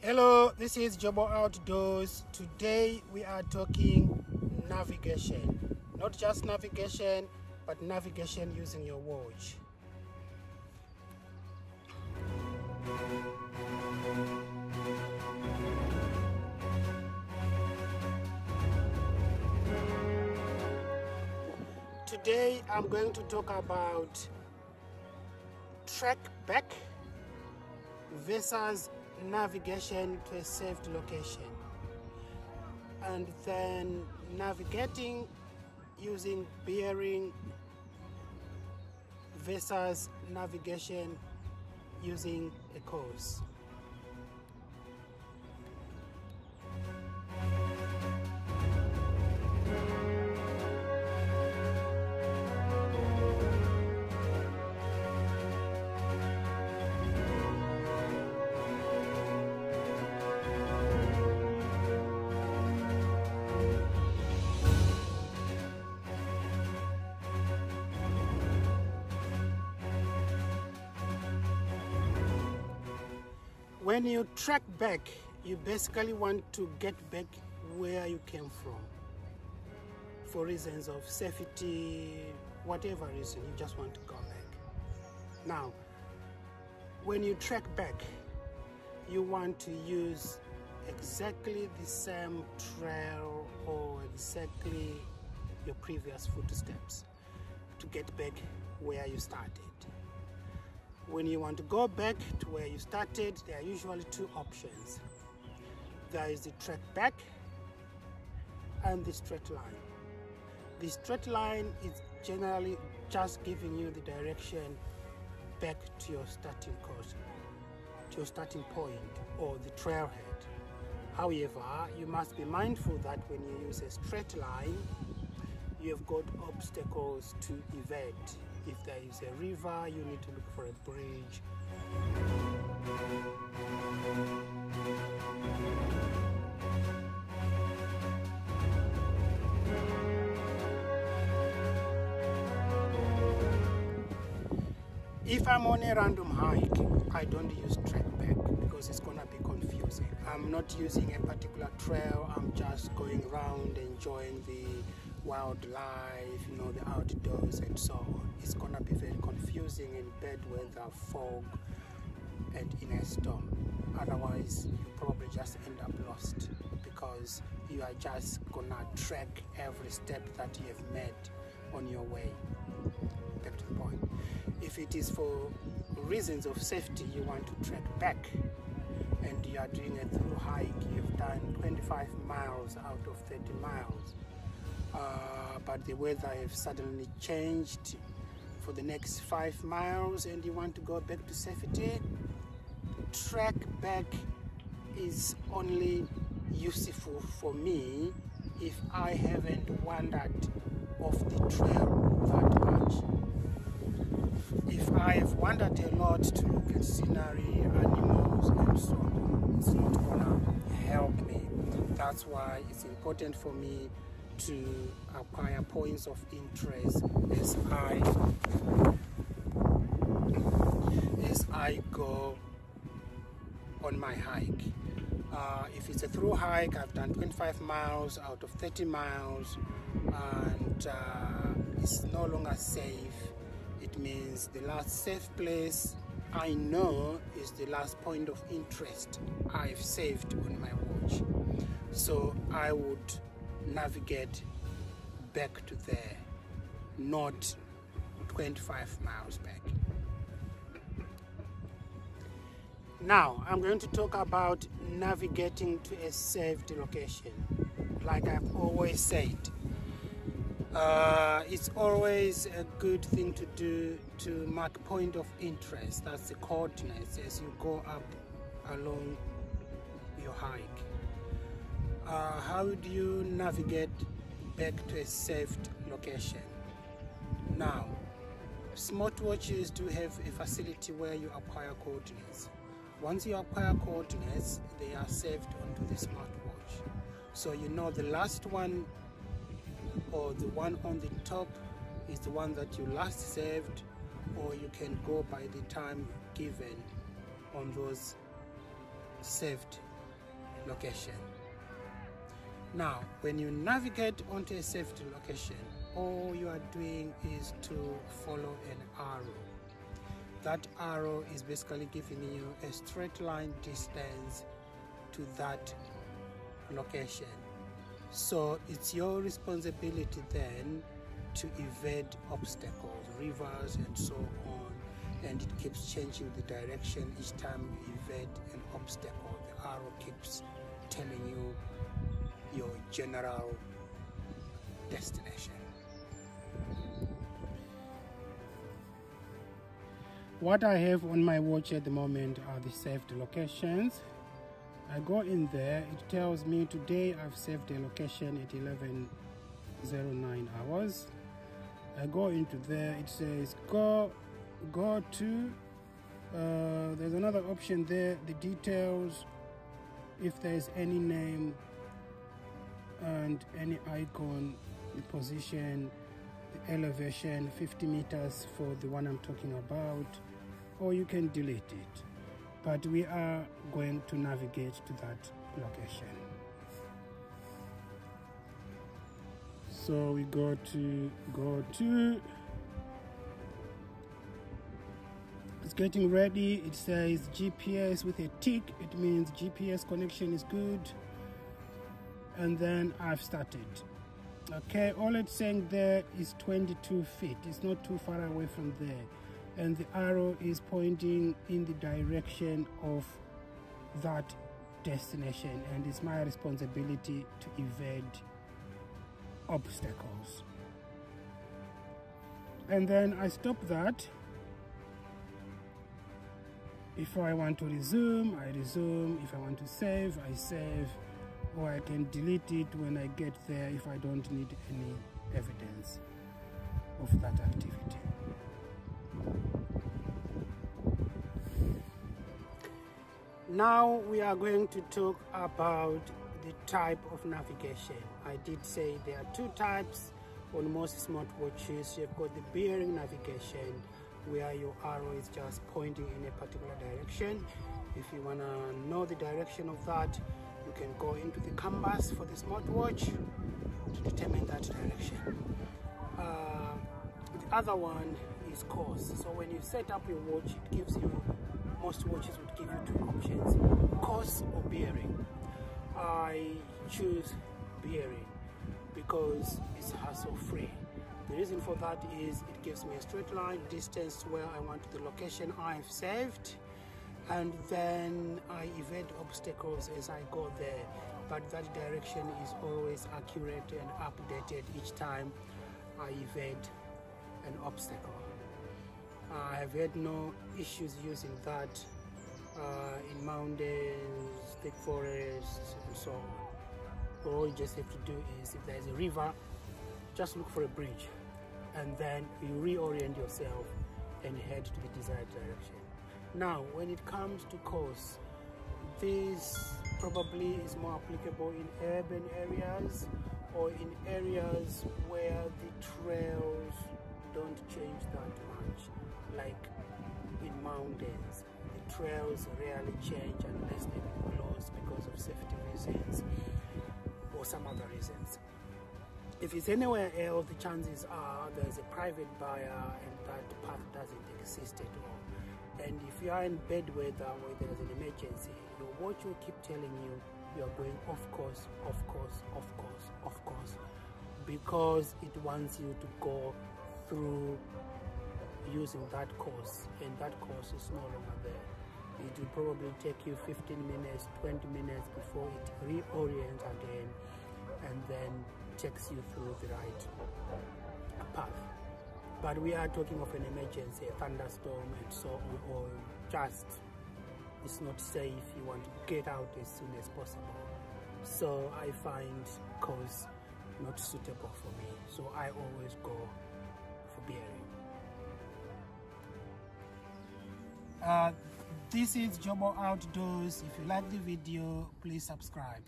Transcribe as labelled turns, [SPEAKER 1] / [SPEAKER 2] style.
[SPEAKER 1] Hello, this is Jobo Outdoors. Today we are talking navigation. Not just navigation, but navigation using your watch. Today I'm going to talk about Trackback versus navigation to a saved location, and then navigating using bearing versus navigation using a course. When you track back, you basically want to get back where you came from. For reasons of safety, whatever reason, you just want to go back. Now, when you track back, you want to use exactly the same trail or exactly your previous footsteps to get back where you started. When you want to go back to where you started, there are usually two options. There is the track back and the straight line. The straight line is generally just giving you the direction back to your starting course, to your starting point or the trailhead. However, you must be mindful that when you use a straight line, you have got obstacles to evade. If there is a river, you need to look for a bridge. If I'm on a random hike, I don't use Trackback because it's gonna be confusing. I'm not using a particular trail, I'm just going around enjoying the wildlife, you know, the outdoors and so on. It's gonna be very confusing in bad weather, fog, and in a storm. Otherwise, you probably just end up lost because you are just gonna track every step that you have made on your way back to the point. If it is for reasons of safety, you want to track back and you are doing a through hike, you've done 25 miles out of 30 miles. But the weather has suddenly changed for the next 5 miles and you want to go back to safety, track back is only useful for me if I haven't wandered off the trail that much. If I have wandered a lot to look at scenery, animals and so on, it's not gonna help me. That's why it's important for me to acquire points of interest as I go on my hike. If it's a through hike, I've done 25 miles out of 30 miles and it's no longer safe. It means the last safe place I know is the last point of interest I've saved on my watch. So I would navigate back to there, not 25 miles back. Now I'm going to talk about navigating to a saved location. Like I've always said, it's always a good thing to do to mark point of interest, that's the coordinates, as you go up along your hike. How do you navigate back to a saved location? Now, smartwatches do have a facility where you acquire coordinates. Once you acquire coordinates, they are saved onto the smartwatch. So you know the last one or the one on the top is the one that you last saved, or you can go by the time given on those saved location. Now, when you navigate onto a safety location, all you are doing is to follow an arrow. That arrow is basically giving you a straight line distance to that location. So it's your responsibility then to evade obstacles, rivers and so on, and it keeps changing the direction each time you evade an obstacle. The arrow keeps telling you your general destination. What I have on my watch at the moment are the saved locations. I go in there, it tells me today I've saved a location at 11:09 hours. I go into there, it says go to, there's another option there, the details, if there's any name and any icon, the position, the elevation, 50 meters for the one I'm talking about, or you can delete it. But we are going to navigate to that location. So we go to, it's getting ready. It says GPS with a tick. It means GPS connection is good. And then I've started. Okay, all it's saying there is 22 feet. It's not too far away from there. And the arrow is pointing in the direction of that destination, and it's my responsibility to evade obstacles. And then I stop that. If I want to resume, I resume. If I want to save, I save, or I can delete it when I get there if I don't need any evidence of that activity. Now we are going to talk about the type of navigation. I did say there are two types on most smartwatches. You've got the bearing navigation, where your arrow is just pointing in a particular direction. If you want to know the direction of that, you can go into the compass for the smartwatch to determine that direction. The other one is course. So when you set up your watch, it gives you, most watches would give you two options, course or bearing. I choose bearing because it's hassle free. The reason for that is it gives me a straight line distance to where I want to the location I've saved, and then I evade obstacles as I go there. But that direction is always accurate and updated each time I evade an obstacle. I have had no issues using that in mountains, thick forests, and so on. All you just have to do is, if there's a river, just look for a bridge, and then you reorient yourself and head to the desired direction. Now, when it comes to course, this probably is more applicable in urban areas or in areas where the trails don't change that much. Like in mountains, the trails rarely change unless they're closed because of safety reasons or some other reasons. If it's anywhere else, the chances are there's a private buyer and that path doesn't exist at all. And if you are in bad weather or there's an emergency, your watch will keep telling you you are going off course, off course, off course, off course, because it wants you to go through using that course, and that course is no longer there. It will probably take you 15 minutes, 20 minutes before it reorients again and then takes you through the right path. But we are talking of an emergency, a thunderstorm and so on, or just it's not safe, you want to get out as soon as possible. So I find course not suitable for me, so I always go for bearing. This is Jobo Outdoors. If you like the video, please subscribe.